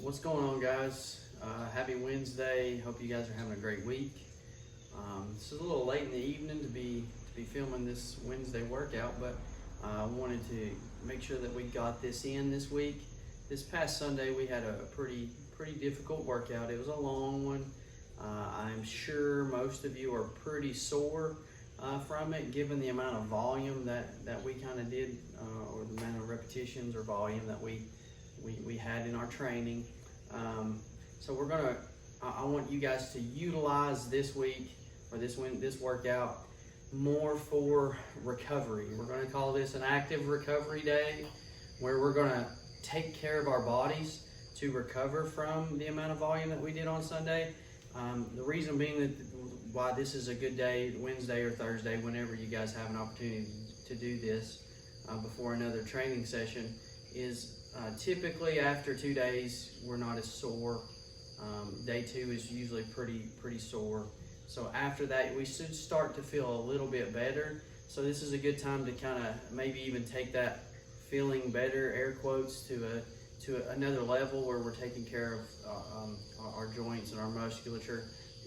What's going on, guys? Happy Wednesday. Hope you guys are having a great week. This is a little late in the evening to be filming this Wednesday workout, but I wanted to make sure that we got this in this week. This past Sunday we had a pretty difficult workout. It was a long one. I'm sure most of you are pretty sore from it, given the amount of volume that we kind of did, or the amount of repetitions or volume that we had in our training. So I want you guys to utilize this week or this workout more for recovery. We're going to call this an active recovery day, where we're going to take care of our bodies to recover from the amount of volume that we did on Sunday. The reason being that why this is a good day, Wednesday or Thursday, whenever you guys have an opportunity to do this before another training session, is typically after 2 days we're not as sore. Day 2 is usually pretty sore. So after that we should start to feel a little bit better. So this is a good time to kind of maybe even take that feeling better, air quotes, to another level, where we're taking care of our joints and our musculature,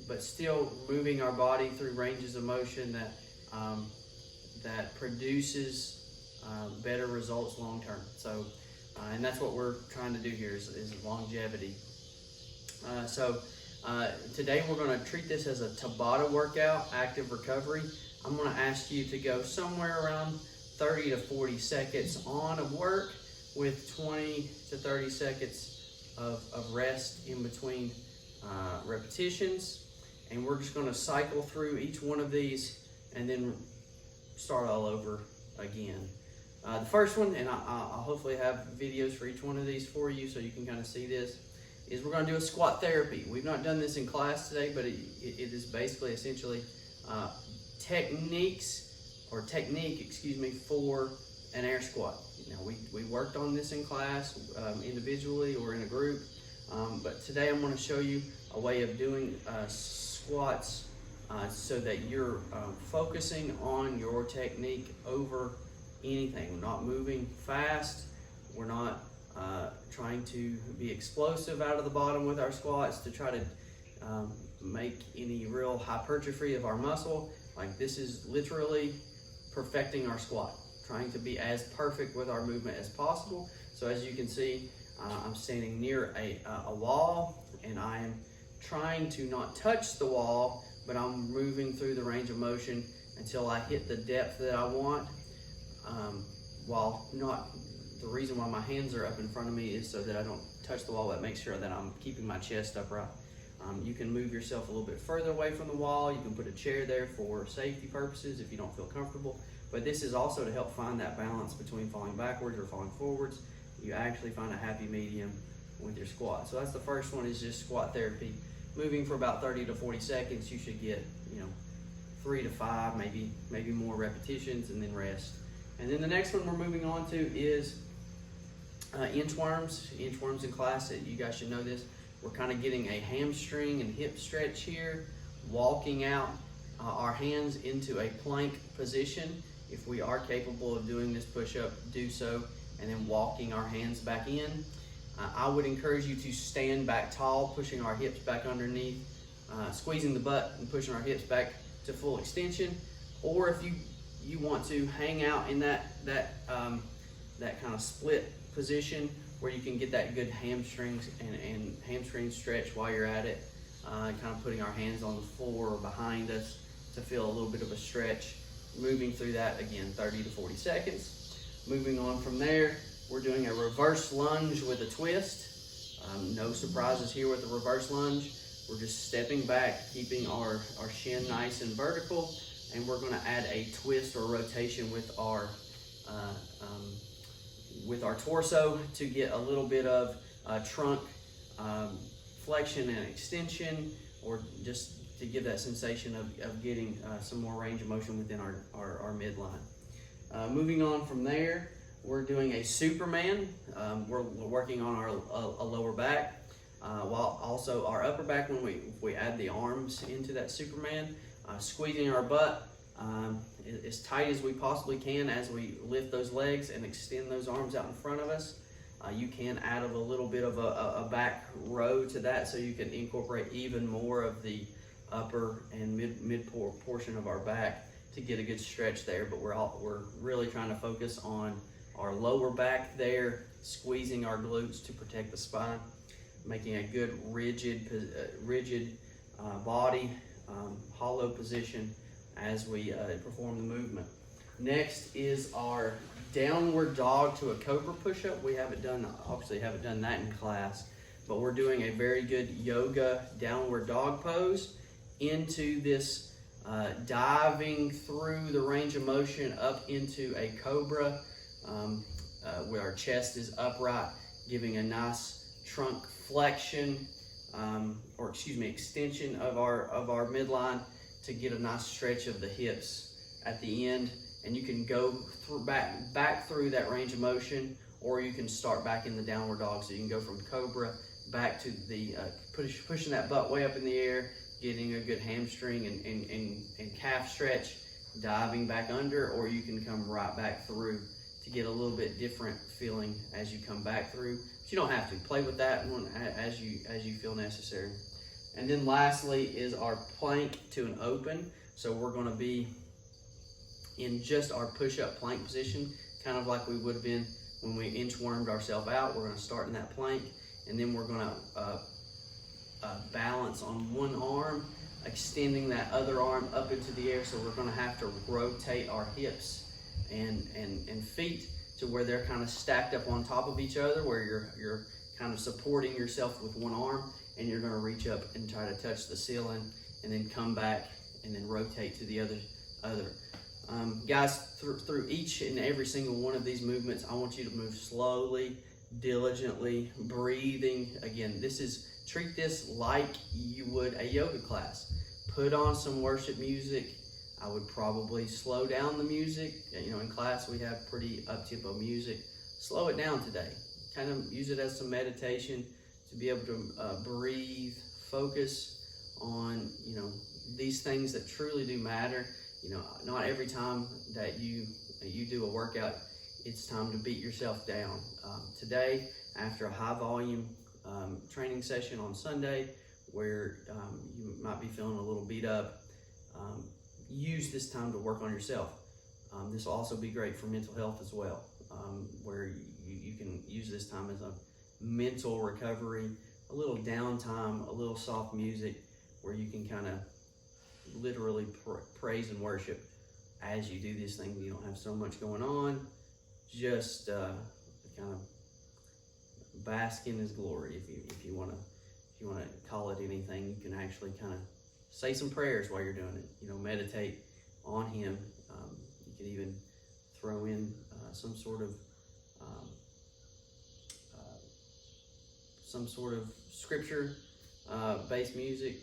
but still moving our body through ranges of motion that produces better results long term. So and that's what we're trying to do here is longevity. Today we're going to treat this as a Tabata workout, active recovery. I'm going to ask you to go somewhere around 30 to 40 seconds on of work, with 20 to 30 seconds of rest in between repetitions. And we're just going to cycle through each one of these and then start all over again. The first one, and I'll hopefully have videos for each one of these for you so you can kind of see this, is we're going to do a squat therapy. We've not done this in class today, but it is basically essentially technique for an air squat. Now we worked on this in class individually or in a group, but today I'm going to show you a way of doing squats so that you're focusing on your technique over anything. We're not moving fast. We're not trying to be explosive out of the bottom with our squats to try to make any real hypertrophy of our muscle. Like, this is literally perfecting our squat, trying to be as perfect with our movement as possible. So as you can see, I'm standing near a wall, and I am trying to not touch the wall, but I'm moving through the range of motion until I hit the depth that I want. The reason why my hands are up in front of me is so that I don't touch the wall, but make sure that I'm keeping my chest upright. You can move yourself a little bit further away from the wall. You can put a chair there for safety purposes if you don't feel comfortable. But this is also to help find that balance between falling backwards or falling forwards. You actually find a happy medium with your squat. So that's the first one, is just squat therapy. Moving for about 30 to 40 seconds, you should get 3 to 5, maybe more repetitions, and then rest. And then the next one we're moving on to is inchworms. Inchworms in class, you guys should know this. We're kind of getting a hamstring and hip stretch here, walking out our hands into a plank position. If we are capable of doing this push-up, do so, and then walking our hands back in. I would encourage you to stand back tall, pushing our hips back underneath, squeezing the butt and pushing our hips back to full extension. Or if you want to hang out in that kind of split position, where you can get that good hamstrings and hamstring stretch while you're at it, kind of putting our hands on the floor or behind us to feel a little bit of a stretch. Moving through that again, 30 to 40 seconds. Moving on from there, we're doing a reverse lunge with a twist. No surprises here with the reverse lunge. We're just stepping back, keeping our shin nice and vertical, and we're going to add a twist or rotation with our torso to get a little bit of trunk flexion and extension, or just to give that sensation of getting some more range of motion within our midline. Moving on from there, we're doing a Superman. We're working on our lower back, while also our upper back when we add the arms into that Superman, squeezing our butt as tight as we possibly can as we lift those legs and extend those arms out in front of us. You can add a little bit of a back row to that, so you can incorporate even more of the upper and mid portion of our back to get a good stretch there. But we're really trying to focus on our lower back there, squeezing our glutes to protect the spine, making a good rigid body, hollow position as we perform the movement. Next is our downward dog to a cobra push-up. We obviously haven't done that in class, but we're doing a very good yoga downward dog pose into this diving through the range of motion up into a cobra, where our chest is upright, giving a nice trunk flexion, extension of our midline to get a nice stretch of the hips at the end. And you can go back through that range of motion, or you can start back in the downward dog. So you can go from cobra back to the pushing that butt way up in the air, getting a good hamstring and calf stretch, diving back under, or you can come right back through to get a little bit different feeling as you come back through. But you don't have to. Play with that one as you feel necessary. And then lastly is our plank to an open. So we're going to be in just our push-up plank position, kind of like we would have been when we inchwormed ourselves out. We're going to start in that plank, and then we're going to balance on one arm, extending that other arm up into the air. So we're going to have to rotate our hips and feet to where they're kind of stacked up on top of each other, where you're kind of supporting yourself with one arm, and you're going to reach up and try to touch the ceiling, and then come back and then rotate to the other. Guys, through each and every single one of these movements, I want you to move slowly, diligently, breathing. Again, treat this like you would a yoga class. Put on some worship music. I would probably slow down the music. In class we have pretty up-tempo music. Slow it down today. Kind of use it as some meditation to be able to breathe, focus on, these things that truly do matter. Not every time that you do a workout, it's time to beat yourself down. Today, after a high volume training session on Sunday, where you might be feeling a little beat up, use this time to work on yourself. This will also be great for mental health as well, where you can use this time as a mental recovery, a little downtime, a little soft music, where you can kind of literally praise and worship as you do this thing. You don't have so much going on, just kind of bask in His glory. If you want to call it anything, you can actually kind of say some prayers while you're doing it. Meditate on Him. You could even throw in some sort of scripture based music,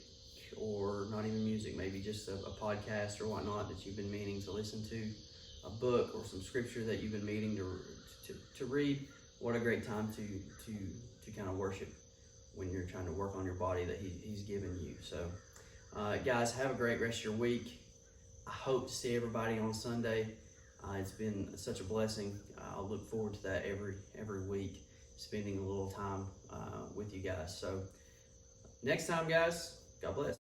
or not even music, maybe just a podcast or whatnot that you've been meaning to listen to, a book or some scripture that you've been meaning to read. What a great time to kind of worship when you're trying to work on your body that He's given you. So guys, have a great rest of your week. I hope to see everybody on Sunday. It's been such a blessing. I'll look forward to that every week, spending a little time with you guys. So next time, guys, God bless.